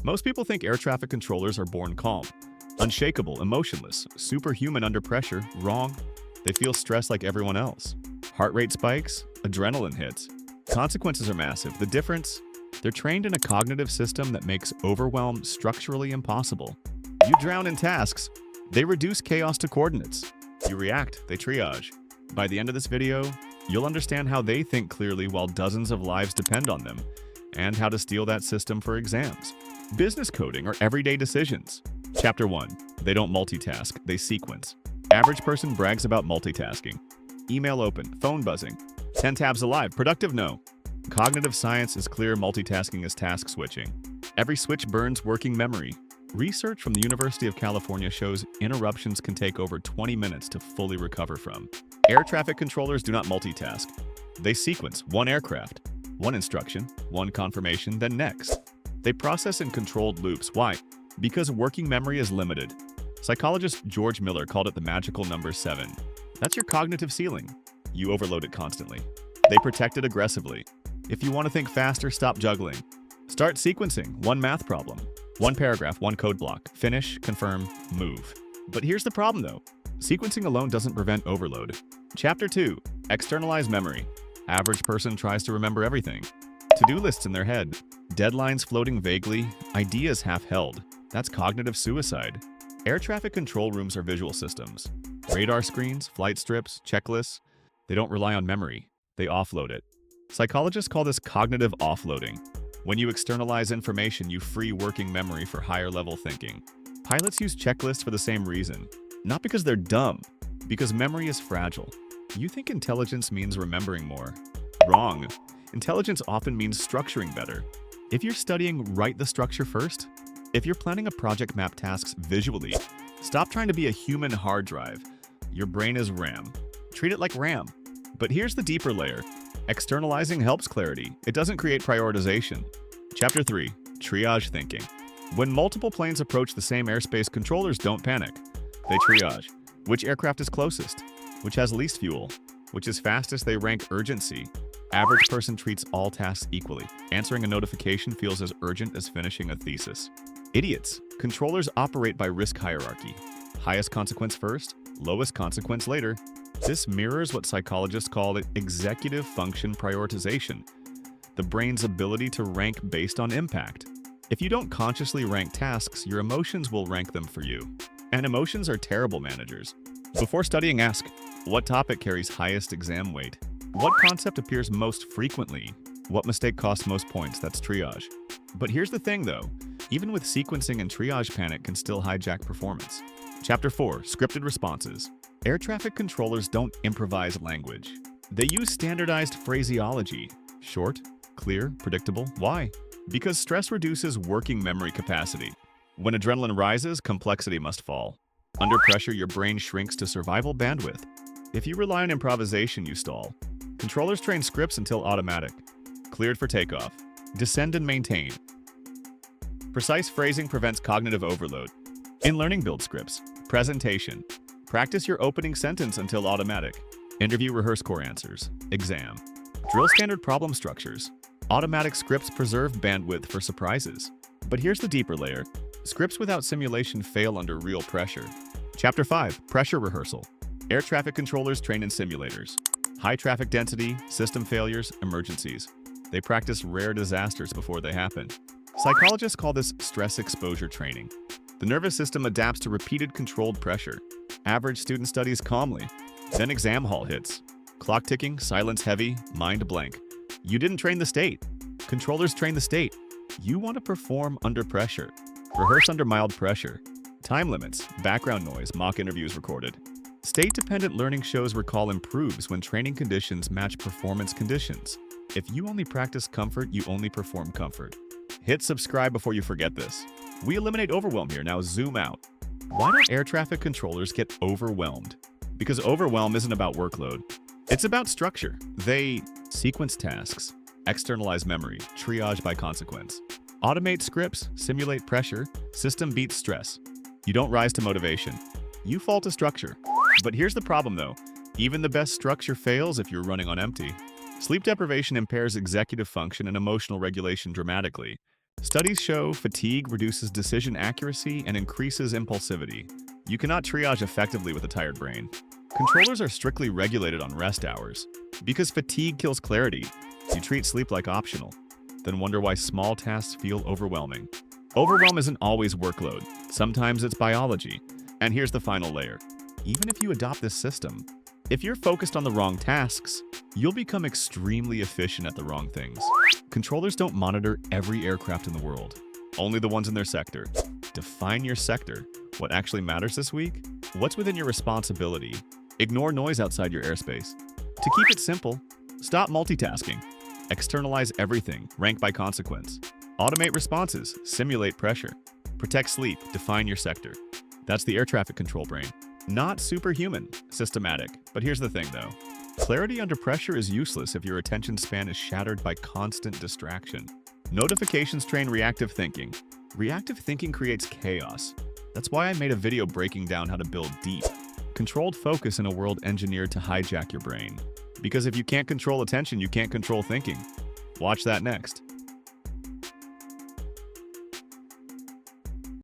Most people think air traffic controllers are born calm, unshakable, emotionless, superhuman under pressure. Wrong. They feel stress like everyone else. Heart rate spikes, adrenaline hits. Consequences are massive. The difference? They're trained in a cognitive system that makes overwhelm structurally impossible. You drown in tasks. They reduce chaos to coordinates. You react. They triage. By the end of this video, you'll understand how they think clearly while dozens of lives depend on them, and how to steal that system for exams, business coding, or everyday decisions. Chapter 1. They don't multitask, they sequence. Average person brags about multitasking. Email open, phone buzzing. 10 tabs alive, productive no. Cognitive science is clear multitasking is task switching. Every switch burns working memory. Research from the University of California shows interruptions can take over 20 minutes to fully recover from. Air traffic controllers do not multitask. They sequence one aircraft, one instruction, one confirmation, then next. They process in controlled loops. Why? Because working memory is limited. Psychologist George Miller called it the magical number 7. That's your cognitive ceiling. You overload it constantly. They protect it aggressively. If you want to think faster, stop juggling. Start sequencing one math problem, one paragraph, one code block. Finish, confirm, move. But here's the problem though. Sequencing alone doesn't prevent overload. Chapter 2. Externalize memory. Average person tries to remember everything. To-do lists in their head. Deadlines floating vaguely. Ideas half-held. That's cognitive suicide. Air traffic control rooms are visual systems. Radar screens, flight strips, checklists. They don't rely on memory. They offload it. Psychologists call this cognitive offloading. When you externalize information, you free working memory for higher-level thinking. Pilots use checklists for the same reason. Not because they're dumb, because memory is fragile. You think intelligence means remembering more. Wrong. Intelligence often means structuring better. If you're studying, write the structure first. If you're planning a project, map tasks visually. Stop trying to be a human hard drive. Your brain is RAM. Treat it like RAM. But here's the deeper layer. Externalizing helps clarity. It doesn't create prioritization. Chapter 3. Triage thinking. When multiple planes approach the same airspace, controllers don't panic. They triage. Which aircraft is closest? Which has least fuel? Which is fastest? They rank urgency. Average person treats all tasks equally. Answering a notification feels as urgent as finishing a thesis. Idiots. Controllers operate by risk hierarchy. Highest consequence first, lowest consequence later. This mirrors what psychologists call executive function prioritization, the brain's ability to rank based on impact. If you don't consciously rank tasks, your emotions will rank them for you. And emotions are terrible managers. Before studying, ask, what topic carries highest exam weight? What concept appears most frequently? What mistake costs most points? That's triage. But here's the thing though, even with sequencing and triage, panic can still hijack performance. Chapter 4. Scripted responses. Air traffic controllers don't improvise language. They use standardized phraseology. Short, clear, predictable. Why? Because stress reduces working memory capacity. When adrenaline rises, complexity must fall. Under pressure, your brain shrinks to survival bandwidth. If you rely on improvisation, you stall. Controllers train scripts until automatic. Cleared for takeoff. Descend and maintain. Precise phrasing prevents cognitive overload. In learning, build scripts. Presentation. Practice your opening sentence until automatic. Interview, rehearse core answers. Exam. Drill standard problem structures. Automatic scripts preserve bandwidth for surprises. But here's the deeper layer. Scripts without simulation fail under real pressure. Chapter 5. Pressure rehearsal. Air traffic controllers train in simulators. High traffic density, system failures, emergencies. They practice rare disasters before they happen. Psychologists call this stress exposure training. The nervous system adapts to repeated controlled pressure. Average student studies calmly. Then exam hall hits. Clock ticking, silence heavy, mind blank. You didn't train the state. Controllers train the state. You want to perform under pressure. Rehearse under mild pressure. Time limits, background noise, mock interviews recorded. State-dependent learning shows recall improves when training conditions match performance conditions. If you only practice comfort, you only perform comfort. Hit subscribe before you forget this. We eliminate overwhelm here. Now zoom out. Why don't air traffic controllers get overwhelmed? Because overwhelm isn't about workload. It's about structure. They sequence tasks, externalize memory, triage by consequence. Automate scripts, simulate pressure, system beats stress. You don't rise to motivation. You fall to structure. But here's the problem though. Even the best structure fails if you're running on empty. Sleep deprivation impairs executive function and emotional regulation dramatically. Studies show fatigue reduces decision accuracy and increases impulsivity. You cannot triage effectively with a tired brain. Controllers are strictly regulated on rest hours. Because fatigue kills clarity, you treat sleep like optional. Then wonder why small tasks feel overwhelming. Overwhelm isn't always workload. Sometimes it's biology. And here's the final layer. Even if you adopt this system, if you're focused on the wrong tasks, you'll become extremely efficient at the wrong things. Controllers don't monitor every aircraft in the world, only the ones in their sector. Define your sector. What actually matters this week? What's within your responsibility? Ignore noise outside your airspace. To keep it simple, stop multitasking. Externalize everything, rank by consequence. Automate responses, simulate pressure. Protect sleep, define your sector. That's the air traffic control brain. Not superhuman, systematic. But here's the thing though. Clarity under pressure is useless if your attention span is shattered by constant distraction. Notifications train reactive thinking. Reactive thinking creates chaos. That's why I made a video breaking down how to build deep, controlled focus in a world engineered to hijack your brain. Because if you can't control attention, you can't control thinking. Watch that next.